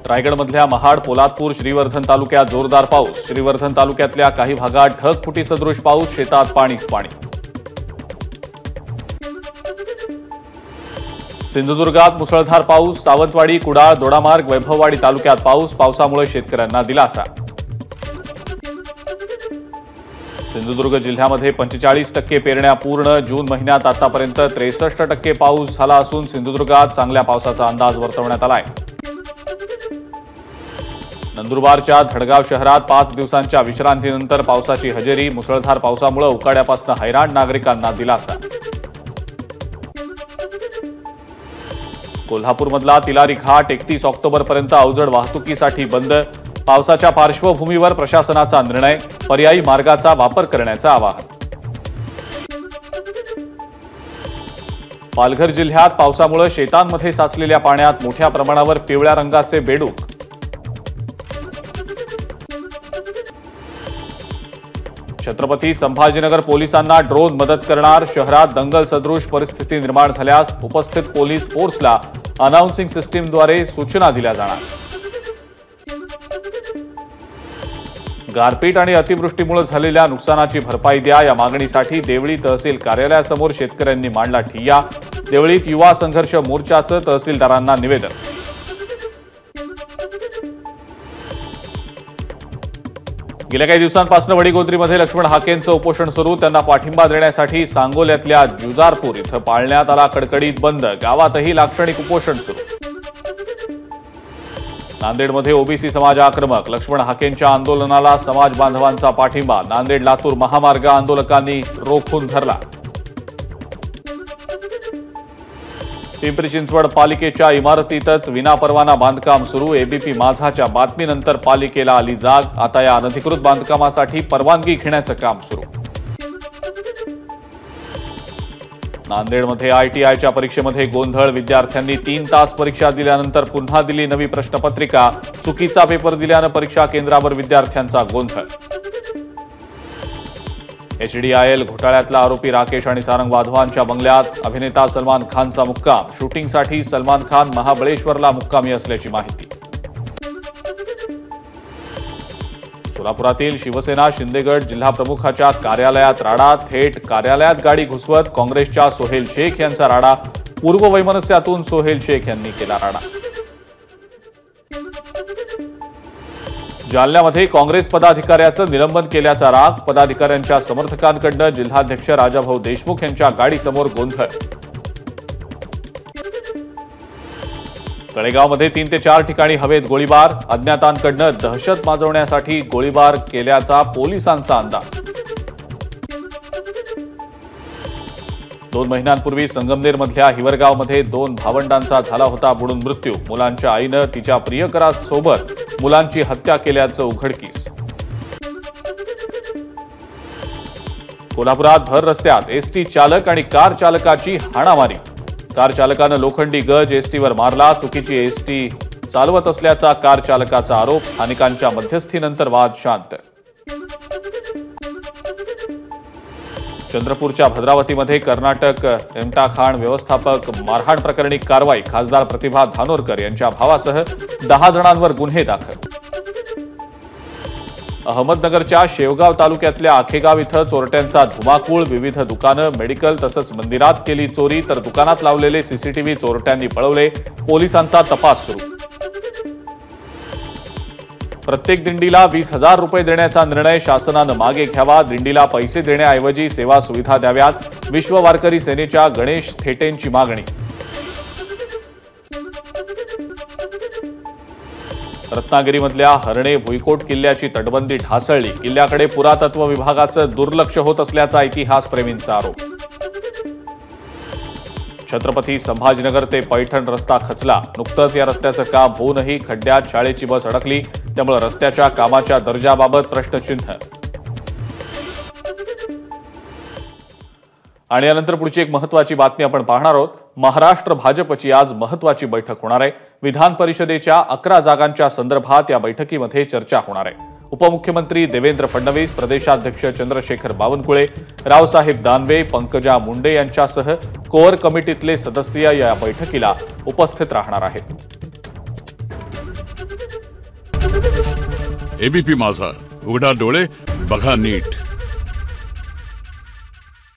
रायगडमधल्या महाड, पोलादपूर, श्रीवर्धन तालुक्यात जोरदार पाऊस। श्रीवर्धन तालुक्यातल्या काही भागात ढगफुटी सदृश पाऊस, शेतात पाणीच पाणी। सिंधुदुर्गात मुसळधार पाऊस। सावंतवाडी, कुडाळ, दोडामार्ग, वैभववाडी तालुक्यात पावसामुळे शेतकऱ्यांना दिलासा। सिंधुदुर्ग जिल्ह्यामध्ये 45% पेरण्या पूर्ण। जून महिन्यात आतापर्यंत 63% पाऊस झाला असून सिंधुदुर्गात चांगल्या पावसाचा अंदाज वर्तवण्यात आलाय। नंदुरबारच्या धडगाव शहरात 5 दिवसांच्या विश्रांतीनंतर पावसाची हजेरी। मुसळधार पावसामुळे उकाड्यापासून हैराण नागरिकांना दिलासा। कोल्हापूरमधला तिलारी घाट 31 ऑक्टोबरपर्यंत अवजड वाहतुकीसाठी बंद। पावसाच्या पार्श्वभूमीवर प्रशासनाचा निर्णय, पर्यायी मार्गाचा वापर करण्याचं आवाहन। पालघर जिल्ह्यात पावसामुळे शेतांमध्ये साचलेल्या पाण्यात मोठ्या प्रमाणावर पिवळ्या रंगाचे बेडूक। छत्रपती संभाजीनगर पोलिसांना ड्रोन मदत करणार। शहरात दंगल सदृश परिस्थिती निर्माण झाल्यास उपस्थित पोलीस फोर्सला अनाउन्सिंग सिस्टीमद्वारे सूचना दिल्या जाणार। गारपीट आणि अतिवृष्टीमुळे झालेल्या नुकसानाची भरपाई द्या या मागणीसाठी देवळी तहसील कार्यालयासमोर शेतकऱ्यांनी मांडला ठिय्या। देवळीत युवा संघर्ष मोर्चाचं तहसीलदारांना निवेदन। गेल्या काही दिवसांपासून वडीगोद्रीमध्ये लक्ष्मण हाकेंचं उपोषण सुरू। त्यांना पाठिंबा देण्यासाठी सांगोल्यातल्या जुजारपूर इथं पाळण्यात आला कडकडीत बंद। गावातही लाक्षणिक उपोषण सुरू। नांदेडमध्ये ओबीसी समाज आक्रमक। लक्ष्मण हाकेंच्या आंदोलनाला समाज बांधवांचा पाठिंबा। नांदेड लातूर महामार्ग आंदोलकांनी रोखून धरला। पिंपरी चिंचवड पालिकेच्या इमारतीतच विनापरवाना बांधकाम सुरू। एबीपी माझाच्या बातमीनंतर पालिकेला आली जाग। आता या अनधिकृत बांधकामासाठी परवानगी घेण्याचं काम सुरू। नांदेडमध्ये आयटीआयच्या परीक्षेमध्ये गोंधळ। विद्यार्थ्यांनी 3 तास परीक्षा दिल्यानंतर पुन्हा दिली नवी प्रश्नपत्रिका। चुकीचा पेपर दिल्यानं परीक्षा केंद्रावर विद्यार्थ्यांचा गोंधळ। एचडीआयएल घोटाळ्यातला आरोपी राकेश आणि सारंग वाधवांच्या बंगल्यात अभिनेता सलमान खानचा मुक्काम। शूटिंगसाठी सलमान खान महाबळेश्वरला मुक्कामी असल्याची माहिती। सोलापुरातील शिवसेना शिंदेगड जिल्हाप्रमुखाच्या कार्यालयात राडा। थेट कार्यालयात गाडी घुसवत काँग्रेसच्या सोहेल शेख यांचा राडा। पूर्व वैमनस्यातून सोहेल शेख यांनी केला राडा। जालन्यामध्ये काँग्रेस पदाधिकाऱ्याचं निलंबन केल्याचा राग। पदाधिकाऱ्यांच्या समर्थकांकडून जिल्हाध्यक्ष राजाभाऊ देशमुख यांच्या गाडीसमोर गोंधळ। तळेगावमध्ये 3 ते 4 ठिकाणी हवेत गोळीबार। अज्ञातांकडून दहशत माजवण्यासाठी गोळीबार केल्याचा पोलिसांचा अंदाज। 2 महिन्यांपूर्वी संगमनेरमधल्या हिवरगावमध्ये 2 भावंडांचा झाला होता बुडून मृत्यू। मुलांच्या आईनं तिच्या प्रियकरासोबत मुलांची हत्या केल्याचं उघडकीस। कोल्हापुरात भर रस्त्यात एसटी चालक आणि कार चालकाची हाणामारी। कार चालकानं लोखंडी गज एसटीवर मारला। चुकीची एसटी चालवत असल्याचा कार चालकाचा आरोप। स्थानिकांच्या मध्यस्थीनंतर वाद शांत। चंद्रपूरच्या भद्रावतीमध्ये कर्नाटक एमटाखाण व्यवस्थापक मारहाण प्रकरणी कारवाई। खासदार प्रतिभा धानोरकर यांच्या भावासह 10 जणांवर गुन्हे दाखल। अहमदनगरच्या शेवगाव तालुक्यातल्या आखेगाव इथं चोरट्यांचा धुमाकूळ। विविध दुकानं, मेडिकल तसंच मंदिरात केली चोरी, तर दुकानात लावलेले सीसीटीव्ही चोरट्यांनी पळवले। पोलिसांचा तपास सुरू। प्रत्येक दिंडीला 20,000 रुपये देण्याचा निर्णय शासनानं मागे घ्यावा। दिंडीला पैसे देण्याऐवजी सेवा सुविधा द्याव्यात। विश्व वारकरी सेनेच्या गणेश थेटेंची मागणी। रत्नागिरीमधल्या हरणे भुईकोट किल्ल्याची तटबंदी ढासळली। किल्ल्याकडे पुरातत्व विभागाचं दुर्लक्ष होत असल्याचा इतिहासप्रेमींचा आरोप। छत्रपती संभाजीनगर ते पैठण रस्ता खचला। नुकतंच या रस्त्याचं काम होऊनही खड्ड्यात शाळेची बस अडकली। त्यामुळे रस्त्याच्या कामाच्या दर्जाबाबत प्रश्नचिन्ह। आणि यानंतर पुढची एक महत्त्वाची बातमी आपण पाहणार आहोत। महाराष्ट्र भाजपची आज महत्त्वाची बैठक होणार आहे। विधान परिषदेच्या 11 जागांच्या संदर्भात या बैठकीमध्ये चर्चा होणार आहे। उपमुख्यमंत्री देवेंद्र फडणवीस, प्रदेशाध्यक्ष चंद्रशेखर बावनकुळे, रावसाहेब दानवे, पंकजा मुंडे यांच्यासह कोर कमिटीतले सदस्य या बैठकीला उपस्थित राहणार आहेत। एबीपी माझा, उघडा डोळे बघा नीट.